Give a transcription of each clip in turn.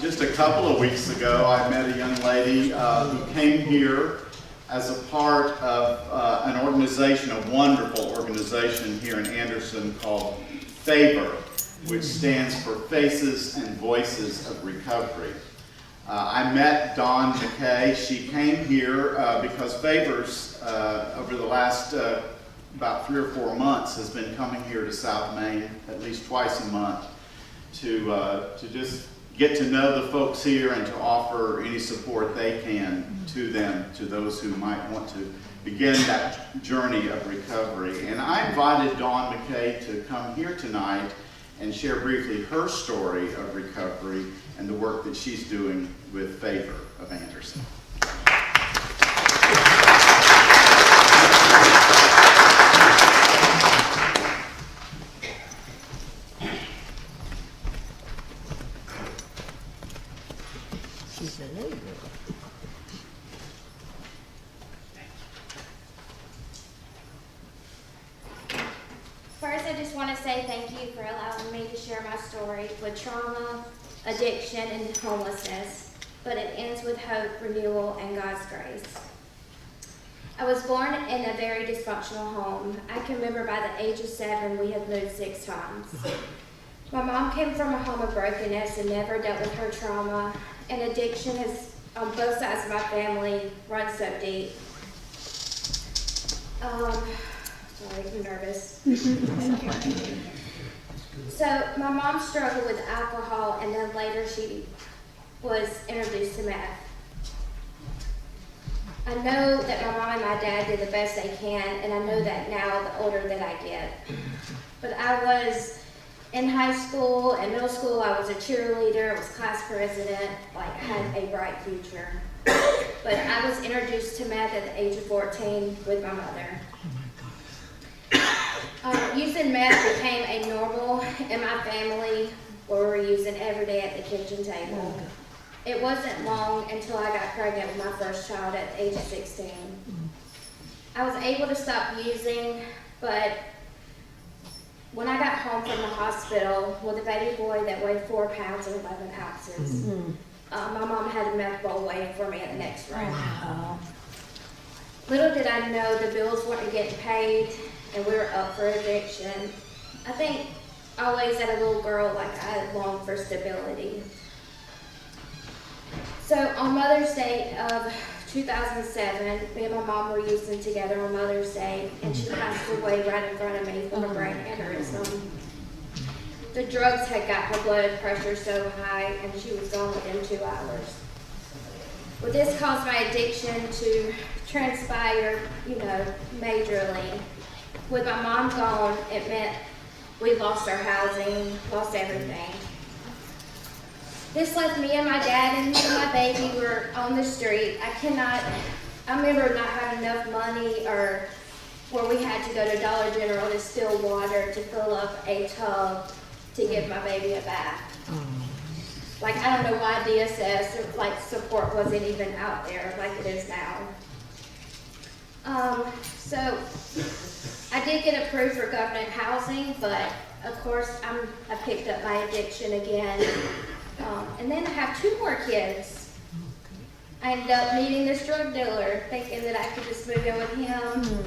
Just a couple of weeks ago, I met a young lady who came here as a part of an organization, a wonderful organization here in Anderson called FAVOR, which stands for Faces and Voices of Recovery. I met Dawn McKay. She came here because FAVOR's, over the last about 3 or 4 months, has been coming here to South Main at least twice a month to just get to know the folks here and to offer any support they can to them, to those who might want to begin that journey of recovery. And I invited Dawn McKay to come here tonight and share briefly her story of recovery and the work that she's doing with FAVOR of Anderson. She's a neighbor. First, I just want to say thank you for allowing me to share my story with trauma, addiction, and homelessness, but it ends with hope, renewal, and God's grace. I was born in a very dysfunctional home. I can remember by the age of 7, we had moved 6 times. My mom came from a home of brokenness and never dealt with her trauma, and addiction has, on both sides of my family, run so deep. Sorry, I'm nervous. So my mom struggled with alcohol, and then later she was introduced to meth. I know that my mom and my dad did the best they can, and I know that now the older that I get. But I was in high school and middle school, I was a cheerleader, I was class president, like had a bright future. But I was introduced to meth at the age of 14 with my mother. Using meth became a normal in my family, where we were using every day at the kitchen table. It wasn't long until I got pregnant with my first child at the age of 16. I was able to stop using, but when I got home from the hospital with a baby boy that weighed 4 pounds and 11 ounces, my mom had a meth bowl waiting for me in the next room. Wow. Little did I know the bills weren't getting paid, and we were up for eviction. I think always as a little girl, like I longed for stability. So on Mother's Day of 2007, me and my mom were using together on Mother's Day, and she passed away right in front of me from a brain aneurysm. The drugs had got her blood pressure so high, and she was gone within 2 hours. Well, this caused my addiction to transpire, majorly. With my mom gone, it meant we lost our housing, lost everything. This left me and my dad and me and my baby were on the street. I remember not having enough money, or where we had to go to Dollar General to steal water to fill up a tub to give my baby a bath. Like, I don't know why DSS, like, support wasn't even out there like it is now. So I did get approved for government housing, but of course I picked up my addiction again. And then I have 2 more kids. I ended up meeting this drug dealer, thinking that I could just move in with him.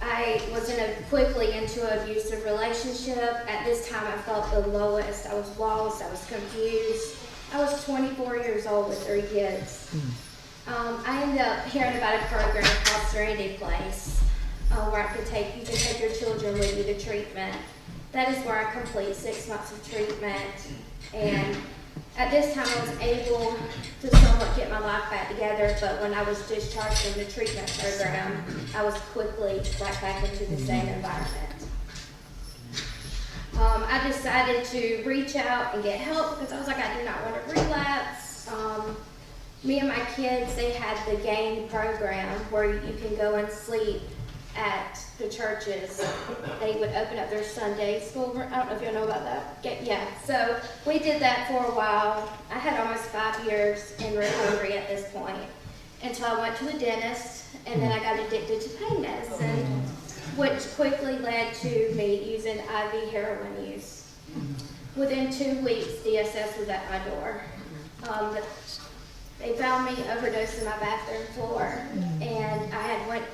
I was quickly into an abusive relationship. At this time, I felt the lowest. I was lost. I was confused. I was 24 years old with 3 kids. I ended up hearing about a program called Serenity Place, where you can take your children with you to treatment. That is where I complete 6 months of treatment. And at this time, I was able to somewhat get my life back together, but when I was discharged from the treatment program, I was quickly right back into the same environment. I decided to reach out and get help because I was like, I do not want to relapse. Me and my kids, they had the GAIN program where you can go and sleep at the churches. They would open up their Sunday school. I don't know if you know about that. Yeah, so we did that for a while. I had almost 5 years in recovery at this point until I went to a dentist, and then I got addicted to pain medicine, which quickly led to me using IV heroin use. within 2 weeks, DSS was at my door. They found me overdosed in my bathroom floor, and I had went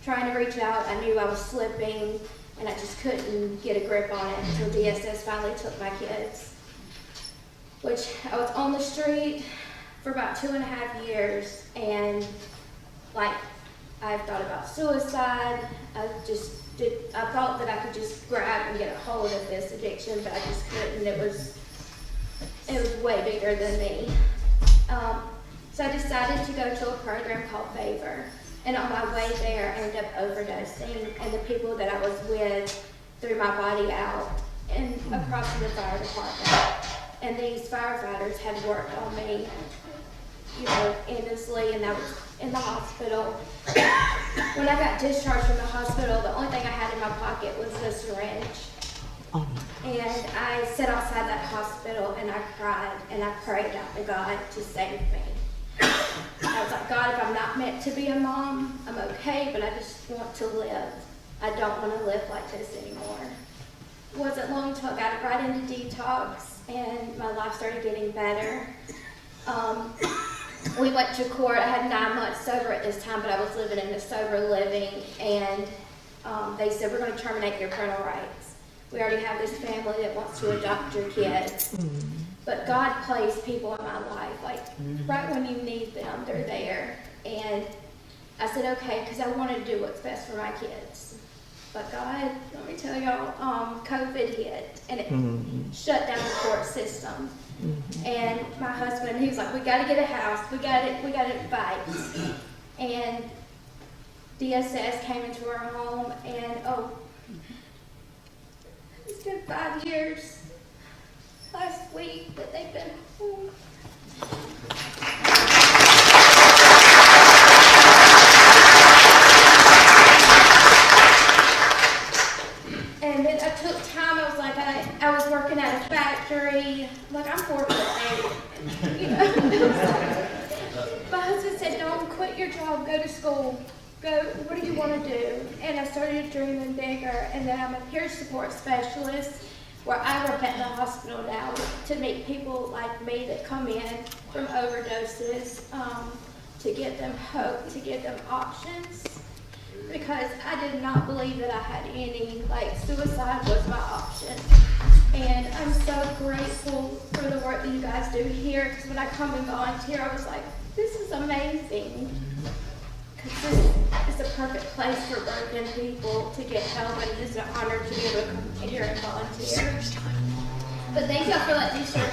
trying to reach out. I knew I was slipping, and I just couldn't get a grip on it until DSS finally took my kids. Which I was on the street for about 2.5 years, and like I thought about suicide. I thought that I could just grab and get a hold of this addiction, but I just couldn't. It was way bigger than me. So I decided to go to a program called Favor. And on my way there, I ended up overdosing, and the people that I was with threw my body out and across to the fire department. And these firefighters had worked on me, endlessly, and I was in the hospital. When I got discharged from the hospital, the only thing I had in my pocket was the syringe. And I sat outside that hospital and I cried and I prayed out to God to save me. I was like, God, if I'm not meant to be a mom, I'm okay, but I just want to live. I don't want to live like this anymore. It wasn't long until I got right into detox and my life started getting better. We went to court. I had 9 months sober at this time, but I was living in a sober living, and they said, we're going to terminate your parental rights. We already have this family that wants to adopt your kids. But God placed people in my life, like right when you need them, they're there. And I said, okay, because I want to do what's best for my kids. But God, let me tell y'all, COVID hit, and it shut down the court system. And my husband, he was like, we got to get a house, we got to fight. And DSS came into our home, and it's been 5 years last week that they've been home. And then I took time. I was like, I was working at a factory. Like, I'm 4'8", My husband said, don't quit your job, go to school. Go, what do you want to do? And I started dreaming bigger. And then I'm a peer support specialist, where I work at the hospital now to meet people like me that come in from overdoses, to give them hope, to give them options. Because I did not believe that I had any, like suicide was my option. And I'm so grateful for the work that you guys do here, because when I come and volunteer, I was like, this is amazing. Because this is a perfect place for broken people to get help, and it's an honor to be able to come here and volunteer. But thank y'all for letting me share